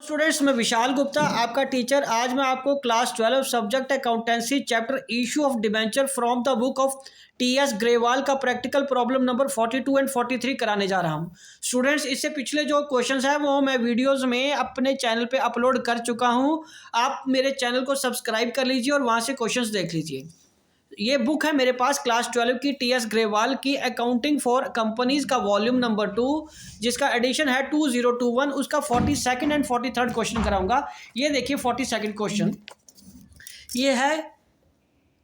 Students, मैं विशाल गुप्ता आपका teacher. आज मैं आपको class 12 subject accountancy chapter issue of debenture from the book of T.S.. Grewal का प्रैक्टिकल प्रॉब्लम नंबर 42 एंड 43 कराने जा रहा हूं। स्टूडेंट्स, इससे पिछले जो क्वेश्चंस हैं वो मैं वीडियोस में अपने चैनल पे अपलोड कर चुका हूं। आप मेरे चैनल को सब्सक्राइब कर लीजिए और वहां से क्वेश्चंस देख लीजिए। ये बुक है मेरे पास क्लास 12 की टी.एस. ग्रेवाल की अकाउंटिंग फॉर कंपनीज का वॉल्यूम नंबर 2, जिसका एडिशन है 2021। उसका 42nd एंड 43rd क्वेश्चन कराऊंगा। ये देखिए 42nd क्वेश्चन, ये है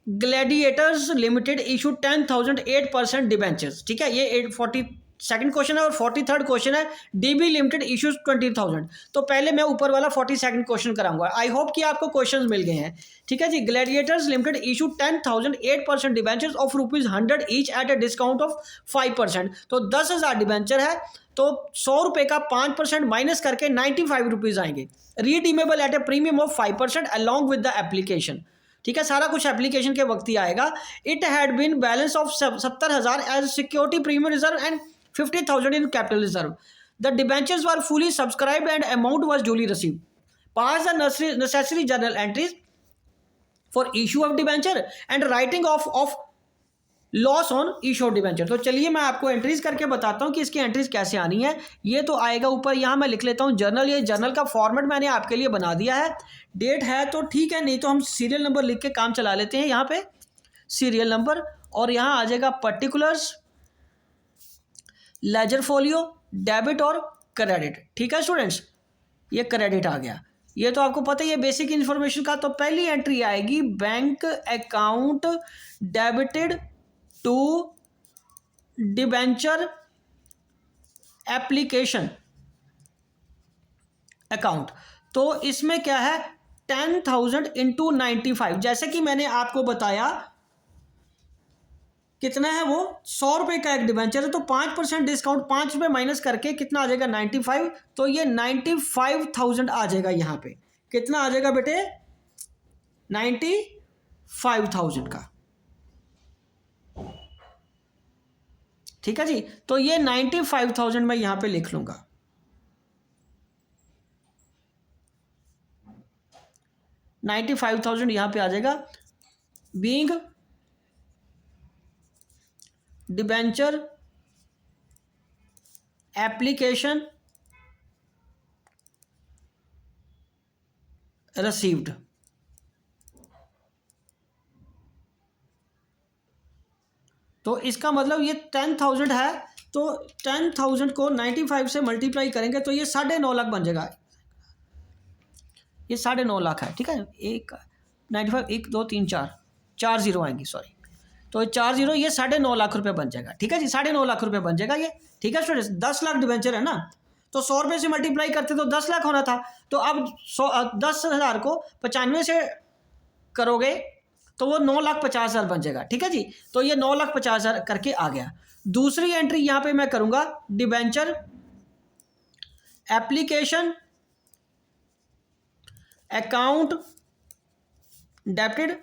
ग्लैडिएटर्स लिमिटेड इशू 10,000 8% डिबेंचर्स। ठीक है, ये 42nd क्वेश्चन है। और 43rd क्वेश्चन है डीबी लिमिटेड इशूज 20,000। तो पहले मैं ऊपर वाला 42nd क्वेश्चन कराऊंगा। आई होप कि आपको क्वेश्चंस मिल गए हैं। ठीक है जी। Gladiators limited issue 10,000 8% debentures of ₹100 each at a discount of 5%। तो 10,000 डिबेंचर है, तो 100 रुपये का 5% माइनस करके 95 रुपीज़ आएंगे। Redeemable at a premium of 5% along with the application. ठीक है, सारा कुछ एप्लीकेशन के वक्त ही आएगा। It had been balance of 70,000 as security premium reserve and 50,000 in capital reserve. The debentures were fully subscribed and amount was duly received. Pass the necessary journal entries for issue of debenture and writing off of loss on issue of debenture. तो चलिए मैं आपको entries करके बताता हूँ कि इसकी entries कैसे आनी है। ये तो आएगा ऊपर, यहाँ मैं लिख लेता हूँ जर्नल। ये जर्नल का फॉर्मेट मैंने आपके लिए बना दिया है। डेट है तो ठीक है, नहीं तो हम सीरियल नंबर लिख के काम चला लेते हैं। यहाँ पे सीरियल नंबर और यहाँ आ जाएगा पर्टिकुलर्स, लेजर फोलियो, डेबिट और क्रेडिट। ठीक है स्टूडेंट्स, ये क्रेडिट आ गया। ये तो आपको पता ही है बेसिक इन्फॉर्मेशन का। तो पहली एंट्री आएगी bank account debited to debenture application account. तो इसमें क्या है 10,000 इंटू 95। जैसे कि मैंने आपको बताया कितना है वो 100 रुपये का एक डिबेंचर है, तो 5% डिस्काउंट 5 रुपये माइनस करके कितना आ जाएगा 95। तो ये 95,000 आ जाएगा। यहाँ पे कितना आ जाएगा बेटे 95,000 का। ठीक है जी। तो ये 95,000 मैं यहाँ पे लिख लूंगा। 95,000 यहाँ पे आ जाएगा। Being debenture application received. तो इसका मतलब ये 10,000 है, तो 10,000 को 95 से मल्टीप्लाई करेंगे तो ये 9.5 लाख बन जाएगा। ये 9.5 लाख है। ठीक है, 95 1 2 3 4 जीरो आएंगी, सॉरी। तो 4 जीरो, ये 9.5 लाख रुपए बन जाएगा। ठीक है जी, 9.5 लाख रुपए बन जाएगा ये। ठीक है स्टूडेंट्स, 10 लाख डिबेंचर है ना, तो 100 रुपये से मल्टीप्लाई करते तो 10 लाख होना था। तो अब 10,000 को 95 से करोगे तो वो 9,50,000 बन जाएगा। ठीक है जी। तो ये 9,50,000 करके आ गया। दूसरी एंट्री यहाँ पे मैं करूँगा debenture application account debited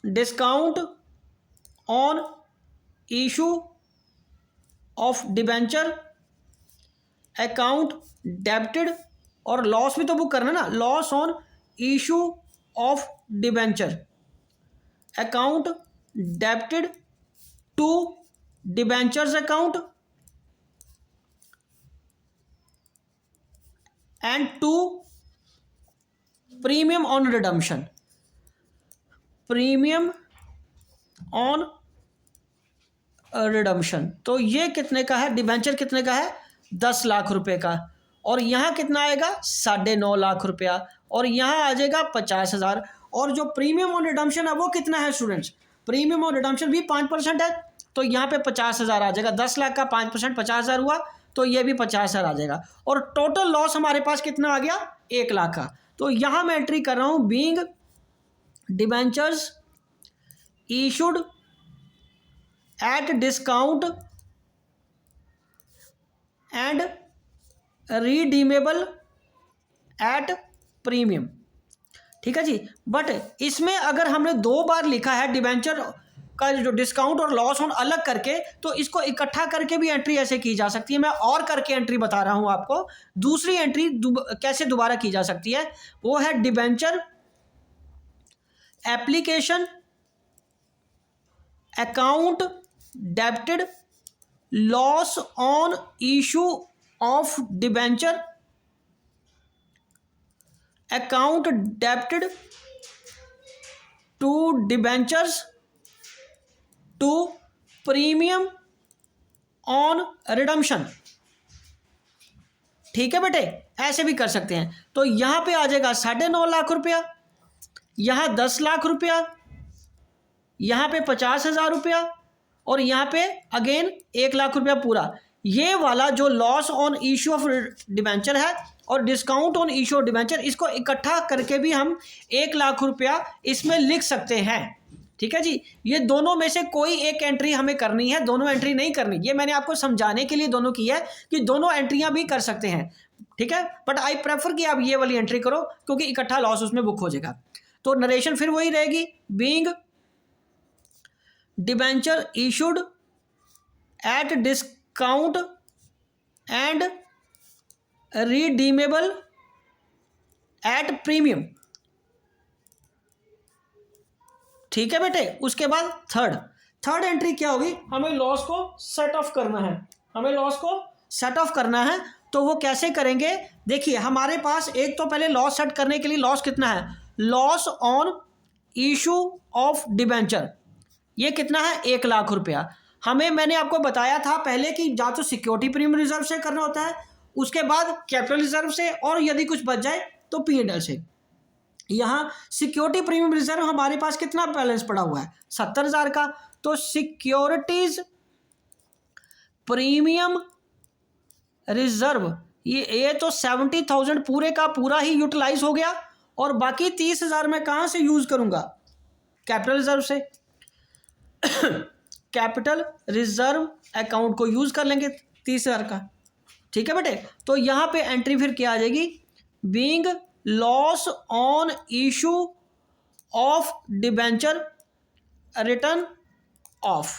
discount on issue of debenture account debited, और लॉस भी तो बुक करना ना, loss on issue of debenture account debited to debentures account and to premium on redemption. Premium on redemption, तो ये कितने का है डिबेंचर, कितने का है 10 लाख रुपए का। और यहाँ कितना आएगा 9.5 लाख रुपया, और यहाँ आ जाएगा 50,000। और जो प्रीमियम ऑन रिडम्पशन है वो कितना है स्टूडेंट्स, प्रीमियम ऑन रिडम्पशन भी 5% है, तो यहाँ पे 50,000 आ जाएगा। 10 लाख का 5% 50,000 हुआ, तो ये भी 50,000 आ जाएगा। और टोटल लॉस हमारे पास कितना आ गया 1 लाख का। तो यहाँ मैं एंट्री कर रहा हूँ being debentures issued at discount and redeemable at premium. ठीक है जी। बट इसमें अगर हमने 2 बार लिखा है डिबेंचर का जो डिस्काउंट और लॉस ऑन अलग करके, तो इसको इकट्ठा करके भी एंट्री ऐसे की जा सकती है। मैं और करके एंट्री बता रहा हूं आपको। दूसरी एंट्री कैसे दोबारा की जा सकती है, वो है debenture application account debited loss on issue of debenture account debited to debentures to premium on redemption. ठीक है बेटे, ऐसे भी कर सकते हैं। तो यहां पे आ जाएगा 9.5 लाख रुपया, यहां 10 लाख रुपया, यहां पे 50,000 रुपया और यहां पे अगेन 1 लाख रुपया पूरा। ये वाला जो loss on issue of debenture है और discount on issue of debenture, इसको इकट्ठा करके भी हम 1 लाख रुपया इसमें लिख सकते हैं। ठीक है जी, ये दोनों में से कोई एक एंट्री हमें करनी है, दोनों एंट्री नहीं करनी। ये मैंने आपको समझाने के लिए दोनों की है कि दोनों एंट्रियां भी कर सकते हैं। ठीक है, बट आई प्रेफर कि आप ये वाली एंट्री करो क्योंकि इकट्ठा लॉस उसमें बुक हो जाएगा। तो नरेशन फिर वही रहेगी, being debenture issued at discount and redeemable at premium. ठीक है बेटे, उसके बाद थर्ड एंट्री क्या होगी, हमें लॉस को सेट ऑफ करना है, हमें लॉस को सेट ऑफ करना है। तो वो कैसे करेंगे, देखिए हमारे पास एक तो पहले लॉस सेट करने के लिए लॉस कितना है, loss on issue of debenture, ये कितना है 1 लाख रुपया। हमें मैंने आपको बताया था पहले कि या तो सिक्योरिटी प्रीमियम रिजर्व से करना होता है, उसके बाद कैपिटल रिजर्व से, और यदि कुछ बच जाए तो P&L से। यहाँ सिक्योरिटी प्रीमियम रिजर्व हमारे पास कितना बैलेंस पड़ा हुआ है 70,000 का, तो सिक्योरिटीज प्रीमियम रिजर्व ये तो 70,000 पूरे का पूरा ही यूटिलाइज हो गया, और बाकी 30,000 मैं कहाँ से यूज करूंगा, कैपिटल रिजर्व से। कैपिटल रिजर्व अकाउंट को यूज कर लेंगे 30,000 का। ठीक है बेटे, तो यहाँ पे एंट्री फिर क्या आ जाएगी, being loss on issue of debenture return of.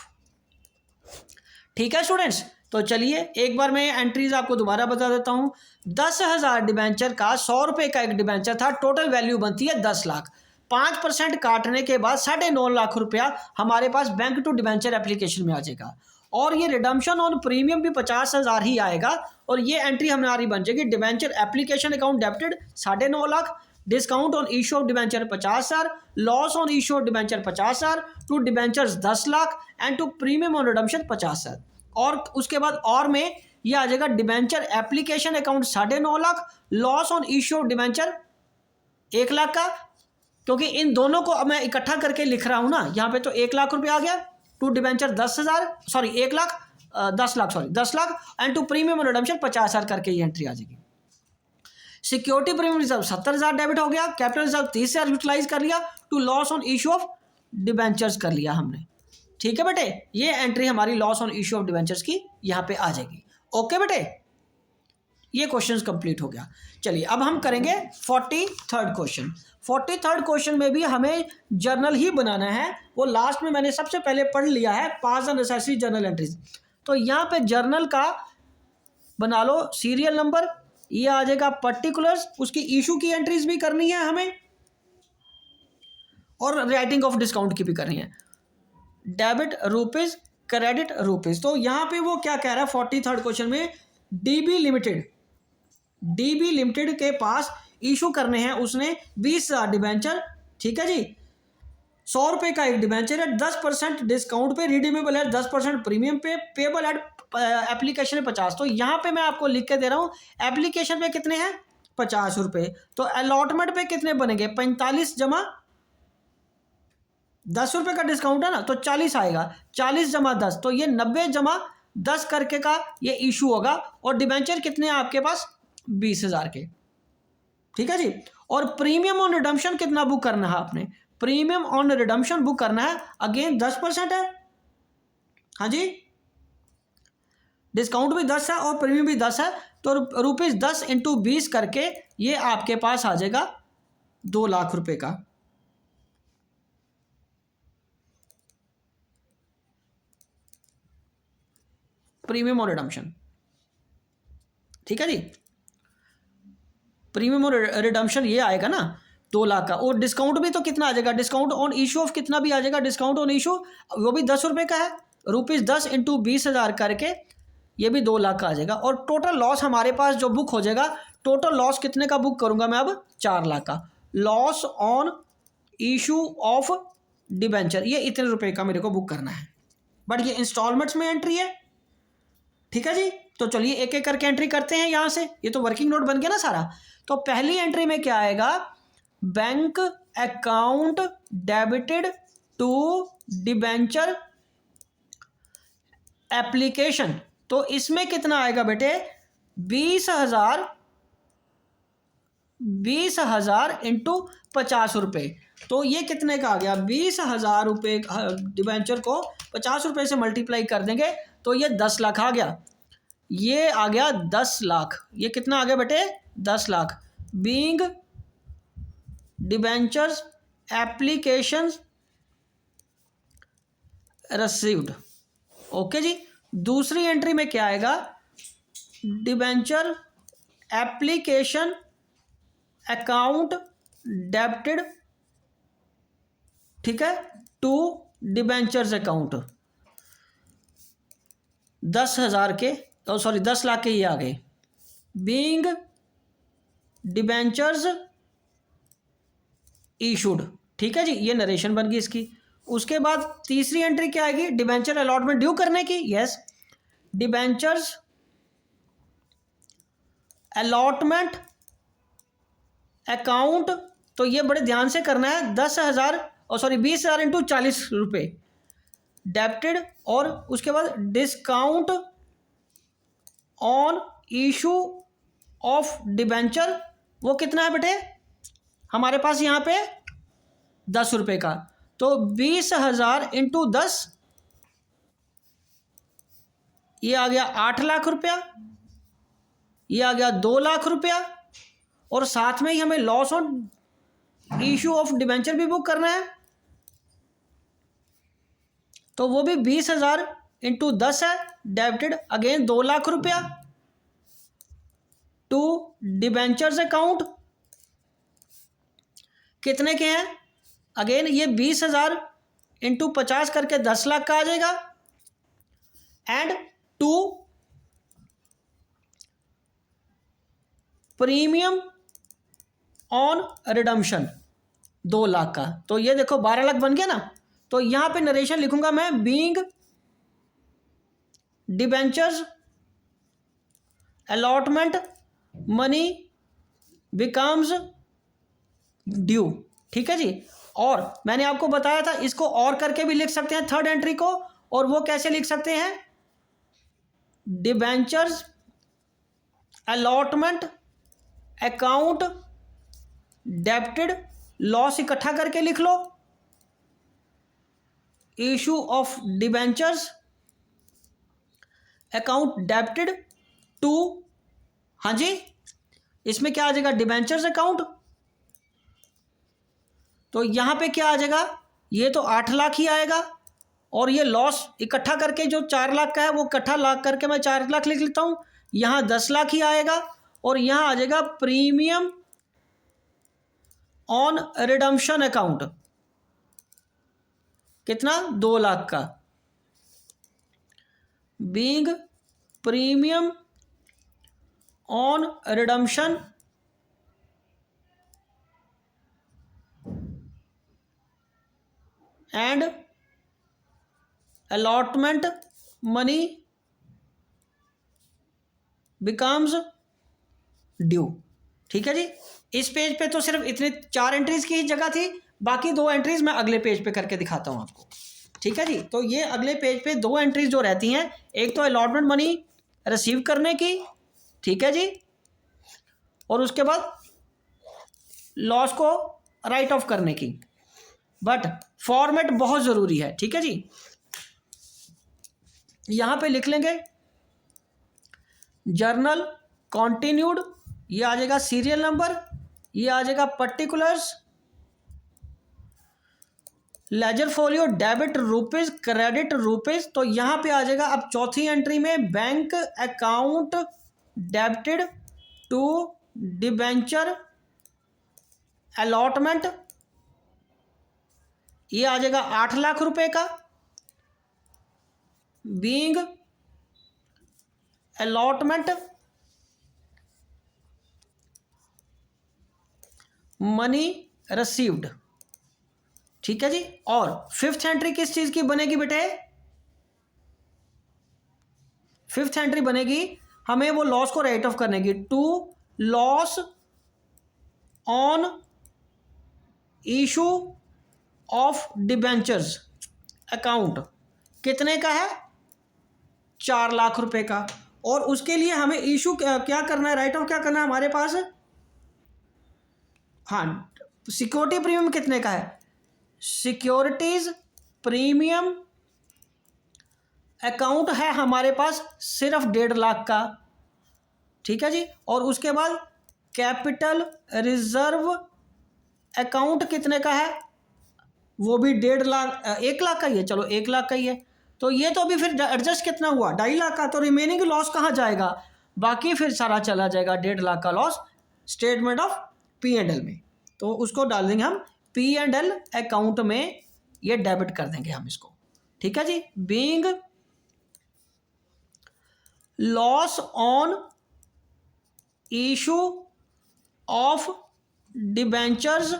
ठीक है स्टूडेंट्स, तो चलिए एक बार मैं एंट्रीज आपको दोबारा बता देता हूं। 10,000 डिबेंचर का 100 रुपये का एक डिबेंचर था, टोटल वैल्यू बनती है 10 लाख। 5% काटने के बाद 9.5 लाख रुपया हमारे पास बैंक टू डिबेंचर एप्लीकेशन में आ जाएगा, और ये रिडम्पशन ऑन प्रीमियम भी 50,000 ही आएगा, और ये एंट्री हमारी बन जाएगी debenture application account debited 9.5 lakh, discount on issue of debenture 50,000, loss on issue of debenture 50,000, to debentures 10 lakh and to premium on redemption 50,000। और उसके बाद और में ये आ जाएगा debenture application account 9.5 lakh, loss on issue of debenture 1 lakh का, क्योंकि इन दोनों को मैं इकट्ठा करके लिख रहा हूं ना, यहाँ पे तो 1 लाख रुपया आ गया, to debenture 10,000 sorry 1 lakh 10 lakh sorry 10 lakh and to premium और रिडम्पशन 50,000 करके ये एंट्री आ जाएगी। सिक्योरिटी प्रीमियम रिजर्व 70,000 डेबिट हो गया, कैपिटल रिजर्व 30,000 यूटिलाइज कर लिया, to loss on issue of debentures कर लिया हमने। ठीक है बेटे, ये एंट्री हमारी loss on issue of debentures की यहाँ पे आ जाएगी। ओके बेटे, ये क्वेश्चन कंप्लीट हो गया। चलिए अब हम करेंगे 43rd क्वेश्चन। 43rd क्वेश्चन में भी हमें जर्नल ही बनाना है, वो लास्ट में मैंने सबसे पहले पढ़ लिया है, पास द नेसेसरी जर्नल एंट्रीज। तो यहाँ पे जर्नल का बना लो सीरियल नंबर, ये आ जाएगा पर्टिकुलर्स, उसकी इशू की एंट्रीज भी करनी है हमें, और राइटिंग ऑफ डिस्काउंट की भी करनी है, डेबिट रुपीज क्रेडिट रुपीज। तो यहाँ पे वो क्या कह रहा है 43rd क्वेश्चन में, डीबी लिमिटेड के पास इशू करने हैं उसने 20,000 डिबेंचर। ठीक है जी, 100 रुपये का एक डिबेंचर है, 10% डिस्काउंट पे, रिडीमेबल है 10% प्रीमियम पे, पेबल एट एप्लीकेशन में 50। तो यहाँ पे मैं आपको लिख के दे रहा हूँ, एप्लीकेशन पे कितने हैं 50 रुपये, तो अलॉटमेंट पे कितने बनेंगे 45 जमा 10 रुपये का डिस्काउंट है ना, तो 40 आएगा, 40 जमा 10, तो ये 90 जमा 10 करके का ये इशू होगा, और डिबेंचर कितने हैं आपके पास 20,000 के। ठीक है जी, और प्रीमियम ऑन रिडम्पशन कितना बुक करना है आपने, प्रीमियम ऑन रिडम्पशन बुक करना है, अगेन 10% है, हाँ जी, डिस्काउंट भी 10 है और प्रीमियम भी 10 है, तो रुपीज़ 10 इंटू 20 करके ये आपके पास आ जाएगा 2 लाख रुपए का। प्रीमियम और रिडम्पशन, ठीक है जी। प्रीमियम और रिडम्पशन ये आएगा ना 2 लाख का, और डिस्काउंट भी तो कितना आ जाएगा, डिस्काउंट ऑन इशू ऑफ कितना भी आ जाएगा, डिस्काउंट ऑन इशू वो भी 10 रुपये का है, ₹10 इंटू 20,000 करके ये भी 2 लाख का आ जाएगा। और टोटल लॉस हमारे पास जो बुक हो जाएगा, टोटल लॉस कितने का बुक करूंगा मैं अब, 4 लाख का loss on issue of debenture, ये इतने रुपए का मेरे को बुक करना है, बट ये इंस्टॉलमेंट्स में एंट्री है, ठीक है जी। तो चलिए एक एक करके एंट्री करते हैं यहां से, ये तो वर्किंग नोट बन गया ना सारा। तो पहली एंट्री में क्या आएगा, bank account debited to debenture application, तो इसमें कितना आएगा बेटे, 20,000 इंटू 50 रुपये, तो ये कितने का आ गया, 20,000 रुपये डिबेंचर को 50 रुपये से मल्टीप्लाई कर देंगे तो ये 10 लाख आ गया, ये आ गया 10 लाख, ये कितना आ गया बेटे, 10 lakh being debentures application received, okay जी। दूसरी एंट्री में क्या आएगा, डिबेंचर एप्लीकेशन अकाउंट डेबिटेड, ठीक है, टू डिबेंचर्स अकाउंट, 10,000 के, तो सॉरी 10 लाख के ये आ गए, बीइंग डिबेंचर्स इशूड, ठीक है जी, ये नरेशन बन गई इसकी। उसके बाद तीसरी एंट्री क्या आएगी, डिबेंचर अलॉटमेंट ड्यू करने की, यस, डिबेंचर्स अलॉटमेंट अकाउंट, तो ये बड़े ध्यान से करना है, 10,000 और सॉरी 20,000 इंटू 40 रुपये डेबिटेड, और उसके बाद discount on issue of debenture, वो कितना है बेटे हमारे पास यहाँ पे 10 रुपये का, तो 20,000 इंटू 10, ये आ गया 8 लाख रुपया, ये आ गया 2 लाख रुपया, और साथ में ही हमें loss on issue of debenture भी बुक करना है, तो वो भी 20,000 इंटू 10 है, डेबिटेड अगेन 2 लाख रुपया टू डिबेंचर्स अकाउंट, कितने के हैं, अगेन ये 20,000 इंटू 50 करके 10 लाख का आ जाएगा, and to premium on redemption 2 lakh का, तो ये देखो 12 लाख बन गया ना। तो यहां पे नरेशन लिखूंगा मैं, being debentures allotment money becomes due, ठीक है जी। और मैंने आपको बताया था इसको और करके भी लिख सकते हैं थर्ड एंट्री को, और वो कैसे लिख सकते हैं, debentures allotment account debited, loss इकट्ठा करके लिख लो, issue of debentures account debited to, हाँ जी, इसमें क्या आ जाएगा, डिबेंचर्स अकाउंट, तो यहां पे क्या आ जाएगा, ये तो 8 लाख ही आएगा, और ये लॉस इकट्ठा करके जो 4 लाख का है वो इकट्ठा लाख करके मैं 4 लाख लिख लेता हूं, यहां 10 लाख ही आएगा, और यहां आ जाएगा प्रीमियम ऑन रिडम्पशन अकाउंट, कितना, 2 लाख का, being premium on redemption and allotment money becomes due, ठीक है जी। इस पेज पे तो सिर्फ इतने 4 एंट्रीज की ही जगह थी, बाकी 2 एंट्रीज मैं अगले पेज पे करके दिखाता हूं आपको, ठीक है जी। तो ये अगले पेज पे 2 एंट्रीज जो रहती हैं, एक तो अलॉटमेंट मनी रिसीव करने की, ठीक है जी, और उसके बाद लॉस को राइट ऑफ करने की, बट फॉर्मेट बहुत ज़रूरी है, ठीक है जी। यहां पे लिख लेंगे जर्नल कॉन्टिन्यूड, ये आ जाएगा सीरियल नंबर, ये आ जाएगा particulars, ledger folio debit rupees credit rupees, तो यहाँ पे आ जाएगा अब चौथी एंट्री में bank account debited to debenture allotment, ये आ जाएगा 8 लाख रुपए का। बीइंग अलॉटमेंट मनी रिसीव्ड, ठीक है जी। और फिफ्थ एंट्री किस चीज की बनेगी बेटे? फिफ्थ एंट्री बनेगी हमें वो लॉस को राइट ऑफ करने की, to loss on issue of debentures account, कितने का है? 4 लाख रुपए का। और उसके लिए हमें इशू क्या करना है, राइट ऑफ क्या करना है हमारे पास? हाँ, सिक्योरिटी प्रीमियम कितने का है? सिक्योरिटीज प्रीमियम अकाउंट है हमारे पास सिर्फ 1.5 लाख का, ठीक है जी। और उसके बाद कैपिटल रिजर्व अकाउंट कितने का है? वो भी 1.5 लाख, 1 लाख का ही है, चलो 1 लाख का ही है। तो ये तो अभी फिर एडजस्ट कितना हुआ? 2.5 लाख का। तो रिमेनिंग लॉस कहाँ जाएगा? बाकी फिर सारा चला जाएगा 1.5 लाख का लॉस स्टेटमेंट ऑफ P&L में, तो उसको डाल देंगे हम P&L अकाउंट में, ये डेबिट कर देंगे हम इसको, ठीक है जी। Being loss on issue of debentures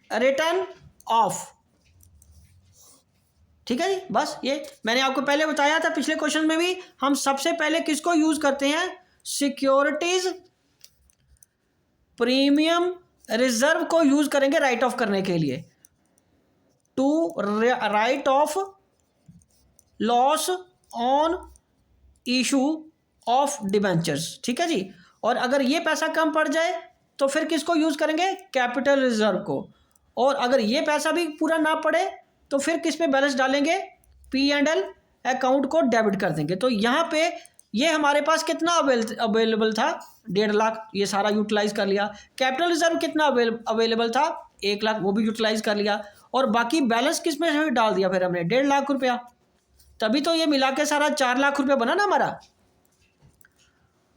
return of, ठीक है जी। बस ये मैंने आपको पहले बताया था पिछले क्वेश्चन में भी, हम सबसे पहले किसको यूज करते हैं? सिक्योरिटीज प्रीमियम रिजर्व को यूज करेंगे राइट ऑफ करने के लिए, to write off loss on issue of debentures, ठीक है जी। और अगर ये पैसा कम पड़ जाए तो फिर किसको यूज करेंगे? कैपिटल रिजर्व को। और अगर ये पैसा भी पूरा ना पड़े तो फिर किस पे बैलेंस डालेंगे? P&L अकाउंट को डेबिट कर देंगे। तो यहाँ पे ये हमारे पास कितना अवेलेबल था? 1.5 लाख, ये सारा यूटिलाइज कर लिया। कैपिटल रिजर्व कितना अवेलेबल था? 1 लाख, वो भी यूटिलाइज कर लिया। और बाकी बैलेंस किस में से डाल दिया फिर हमने? 1.5 लाख रुपया। तभी तो ये मिला के सारा 4 लाख रुपया बना ना हमारा,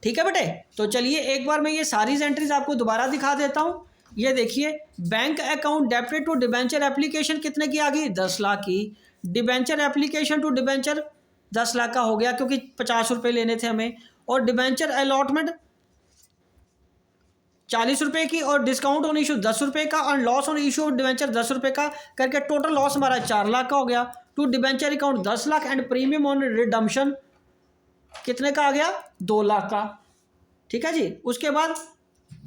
ठीक है बेटे। तो चलिए एक बार मैं ये सारी एंट्रीज आपको दोबारा दिखा देता हूँ। ये देखिए, bank account debited to debenture application कितने की आ गई? 10 लाख की। Debenture application to debenture 10 lakh का हो गया, क्योंकि 50 रुपये लेने थे हमें। और डिबेंचर अलॉटमेंट 40 रुपये की, और डिस्काउंट ऑन इशू 10 रुपये का, और loss on issue of debenture 10 रुपये का, करके टोटल लॉस हमारा 4 लाख का हो गया। To debenture account 10 lakh and premium on redemption कितने का आ गया? 2 लाख का, ठीक है जी। उसके बाद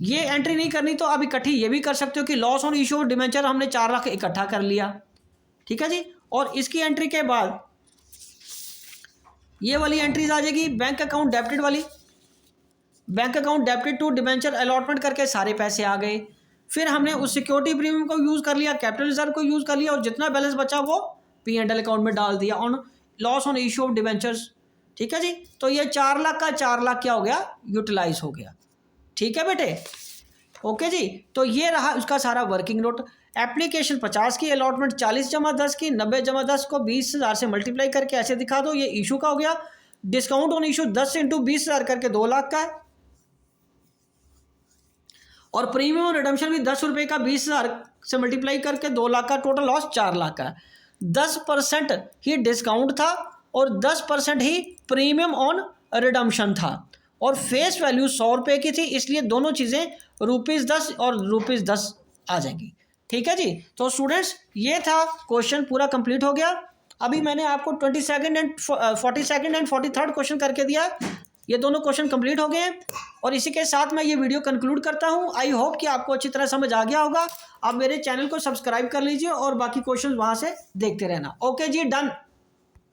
ये एंट्री नहीं करनी तो अब इकट्ठी ये भी कर सकते हो कि loss on issue of debenture हमने 4 लाख इकट्ठा कर लिया, ठीक है जी। और इसकी एंट्री के बाद ये वाली एंट्रीज आ जाएगी बैंक अकाउंट डेबिटेड वाली। Bank account debited to debenture allotment करके सारे पैसे आ गए। फिर हमने उस सिक्योरिटी प्रीमियम को यूज़ कर लिया, कैपिटल रिजर्व को यूज़ कर लिया, और जितना बैलेंस बचा वो P&L अकाउंट में डाल दिया on loss on issue of debentures, ठीक है जी। तो ये 4 लाख का 4 लाख क्या हो गया? यूटिलाइज हो गया, ठीक है बेटे। ओके जी, तो ये रहा उसका सारा वर्किंग नोट। एप्लीकेशन 50 की, अलॉटमेंट 40 जमा 10 की, 90 जमा 10 को 20,000 से मल्टीप्लाई करके ऐसे दिखा दो, ये इशू का हो गया। डिस्काउंट ऑन इशू 10 इंटू 20,000 करके 2 लाख का है। और प्रीमियम और रिडम्पशन भी 10 रुपये का 20,000 से मल्टीप्लाई करके 2 लाख का, टोटल लॉस 4 लाख का है। 10% ही डिस्काउंट था और 10% ही प्रीमियम ऑन रिडम्पशन था, और फेस वैल्यू 100 रुपये की थी, इसलिए दोनों चीज़ें ₹10 और ₹10 आ जाएंगी, ठीक है जी। तो स्टूडेंट्स ये था क्वेश्चन, पूरा कंप्लीट हो गया। अभी मैंने आपको 22 एंड 42 एंड 43 क्वेश्चन करके दिया, ये दोनों क्वेश्चन कंप्लीट हो गए हैं। और इसी के साथ मैं ये वीडियो कंक्लूड करता हूँ। आई होप कि आपको अच्छी तरह समझ आ गया होगा। आप मेरे चैनल को सब्सक्राइब कर लीजिए और बाकी क्वेश्चन वहाँ से देखते रहना। ओके जी, डन।